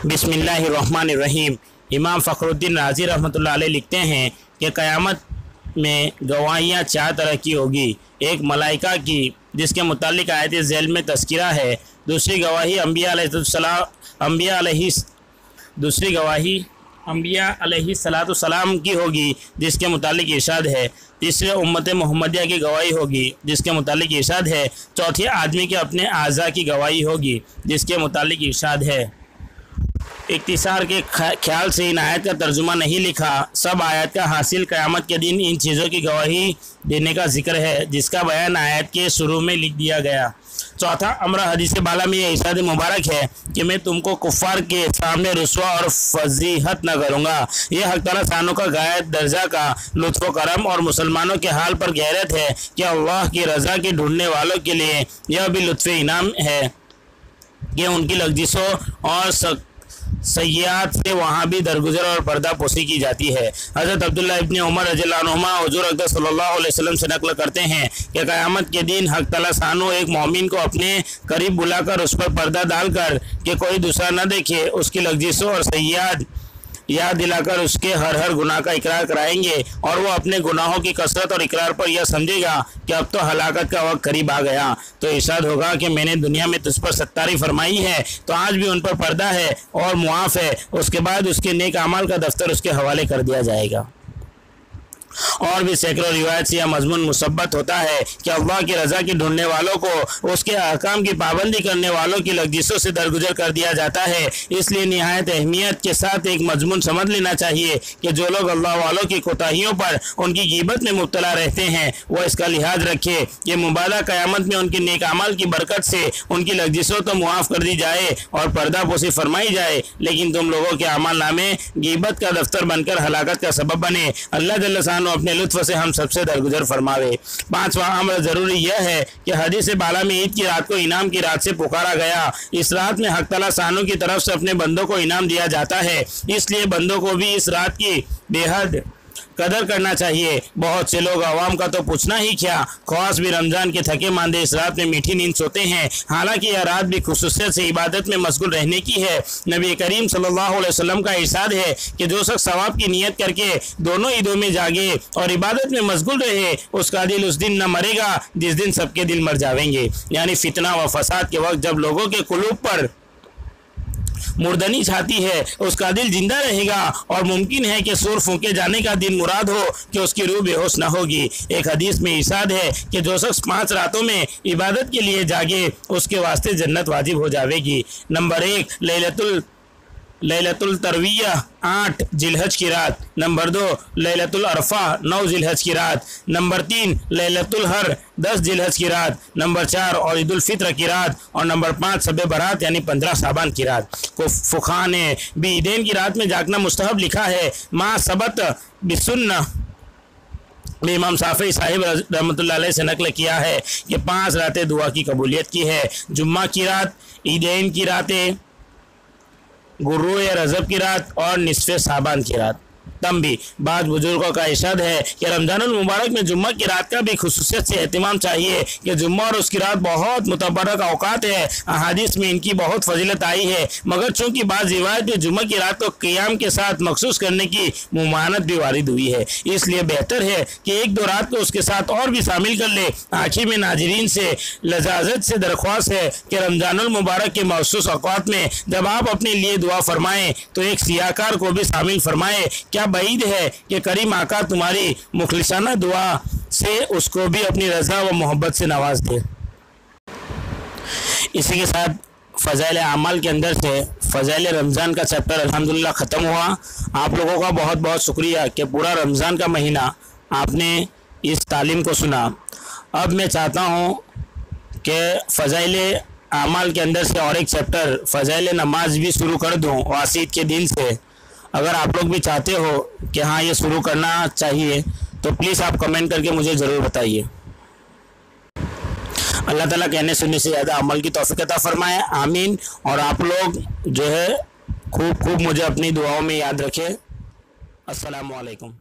बिस्मिल्लाहिर्रहमानिर्रहीम। इमाम फ़खरुद्दीन राज़ी रहमतुल्लाह अलैह लिखते हैं कि क़यामत में गवाहियाँ चार तरह की होगी। एक मलाइका की, जिसके मुतालिक आयत ज़ैल में तज़किरा है। दूसरी गवाही अंबिया अलैहिस्सलाम की होगी, जिसके मुतालिक इरशाद है। तीसरे उम्मत मुहम्मदिया की गवाही होगी, जिसके मुतालिक इरशाद है। चौथी आदमी के अपने आज़ा की गवाही होगी, जिसके मुतालिक इरशाद है। इख्तिसार के ख्याल से इन आयत का तर्जुमा नहीं लिखा। सब आयत का हासिल क़यामत के दिन इन चीज़ों की गवाही देने का जिक्र है, जिसका बयान आयत के शुरू में लिख दिया गया। चौथा अमर हदीस बाला में यह इरशाद मुबारक है कि मैं तुमको कुफ़ार के सामने रुस्वा और फजीहत न करूँगा। यह हक़ तआला शानों का गायत दर्जा का लुत्फ़ करम और मुसलमानों के हाल पर गैरत है कि अल्लाह की रज़ा के ढूंढने वालों के लिए यह भी लुत्फ़ इनाम है कि उनकी लग़ज़िशों और सय्यात से वहाँ भी दरगुजर और पर्दा पोशी की जाती है। हज़रत अब्दुल्लाह इब्न उमर रज़ियल्लाहु अन्हुमा हुज़ूर अक़दस सल्लल्लाहु अलैहि वसल्लम से नक़ल करते हैं कि क़यामत के दिन हक़ तआला शानो एक मोमिन को अपने करीब बुलाकर उस पर पर्दा डालकर कि कोई दूसरा न देखे, उसकी लग़ज़िशों और सय्यात याद दिलाकर उसके हर गुनाह का इकरार कराएंगे, और वो अपने गुनाहों की कसरत और इकरार पर यह समझेगा कि अब तो हलाकत का वक्त करीब आ गया। तो इरशाद होगा कि मैंने दुनिया में तुझ पर सत्तारी फरमाई है, तो आज भी उन पर पर्दा है और मुआफ़ है। उसके बाद उसके नेक अमाल का दफ्तर उसके हवाले कर दिया जाएगा। और भी सैकड़ों रिवायत से यह मजमून मुसब्बत होता है कि अल्लाह की रज़ा की ढूंढने वालों को उसके अहकाम की पाबंदी करने वालों की लग़ज़िशों से दरगुजर कर दिया जाता है। इसलिए निहायत अहमियत के साथ एक मजमून समझ लेना चाहिए कि जो लोग अल्लाह वालों की कोताहियों पर उनकी ग़ीबत में मुब्तला रहते हैं, वह इसका लिहाज रखे कि मुबादा क़यामत में उनके नेक अमाल की बरकत से उनकी लग़ज़िशों तो मुआफ़ कर दी जाए और पर्दा पोशी फरमाई जाए, लेकिन तुम लोगों के अमाल नामे ग़ीबत का दफ्तर बनकर हलाकत का सबब बने। अल्लाह जल्ल शान अपने लुत्फ़ से हम सबसे दरगुजर फरमावे। पांचवा अमर ज़रूरी यह है कि हदीस बाला में ईद की रात को इनाम की रात से पुकारा गया। इस रात में हक़ तआला शानों की तरफ से अपने बंदों को इनाम दिया जाता है, इसलिए बंदों को भी इस रात की बेहद कदर करना चाहिए। बहुत से लोग अवाम का तो पूछना ही क्या, ख़ास भी रमज़ान के थके मांदे इस रात में मीठी नींद सोते हैं, हालांकि यह रात भी खुसूसियत से इबादत में मशगूल रहने की है। नबी करीम सल्लल्लाहु अलैहि वसल्लम का इरशाद है कि जो शख्स सवाब की नियत करके दोनों ईदों में जागे और इबादत में मशगूल रहे, उसका दिल उस दिन न मरेगा जिस दिन सबके दिल मर जाएंगे। यानी फितना व फसाद के वक्त जब लोगों के कुलूब पर मुर्दनी छाती है, उसका दिल जिंदा रहेगा और मुमकिन है कि सूर फूके जाने का दिन मुराद हो कि उसकी रूह बेहोश न होगी। एक हदीस में इरशाद है कि जो शख्स 5 रातों में इबादत के लिए जागे, उसके वास्ते जन्नत वाजिब हो जाएगी। नंबर 1 लैलतुल तरविया 8 जिलहज की रात। नंबर 2 लैलतुल अरफा 9 जिलहज की रात। नंबर 3 लैलतुल हर 10 जिलहज की रात। नंबर 4 और ईद उल फित्र की रात। और नंबर 5 शब बारात यानी 15 शाबान की रात को फुक़हा ने भी ईदैन की रात में जागना मुस्तहब लिखा है। मा सबत बिसुन्ना में इमाम शाफ़ी साहिब रहमतुल्लाह अलैह से नकल किया है कि 5 रातें दुआ की कबूलियत की है। जुम्मा की रात, ईदैन की रातें, गुर्रुए रजब की रात और निसफ़े साबान की रात। तम भी बाद बुजुर्गों का इरशाद है कि रमज़ानुल मुबारक में जुम्मा की रात का भी खुसूसियत से एहतमाम चाहिए कि जुम्मा और उसकी रात बहुत मुतबरक औकात है। अहादीस में इनकी बहुत फजीलत आई है, मगर चूँकि बाद रिवायत में जुम्मा की रात को क़ियाम के साथ मखसूस करने की मुमानत भी वारिद हुई है, इसलिए बेहतर है कि 1-2 रात को उसके साथ और भी शामिल कर ले। आखिर में नाजरीन से लजाजत से दरख्वास्त है कि रमज़ानुल मुबारक के मखसूस औकात में जब आप अपने लिए दुआ फरमाएँ तो एक सियाकार को भी शामिल फरमाएँ। क्या बईद है कि करीम आका तुम्हारी मुखलिसाना दुआ से उसको भी अपनी रज़ा व मोहब्बत से नवाज दे। इसी के साथ फ़ज़ाइल अमाल के अंदर से फ़ज़ाइल रमज़ान का चैप्टर अल्हम्दुलिल्लाह ख़त्म हुआ। आप लोगों का बहुत बहुत शुक्रिया कि पूरा रमज़ान का महीना आपने इस तालीम को सुना। अब मैं चाहता हूँ कि फ़ज़ाइल अमाल के अंदर से और एक चैप्टर फ़ज़ाइल नमाज भी शुरू कर दूँ वासीद के दिन से। अगर आप लोग भी चाहते हो कि हाँ ये शुरू करना चाहिए तो प्लीज़ आप कमेंट करके मुझे ज़रूर बताइए। अल्लाह ताला कहने सुनने से ज़्यादा अमल की तौफीक अता फरमाए, आमीन। और आप लोग जो है खूब मुझे अपनी दुआओं में याद रखें। अस्सलामु अलैकुम।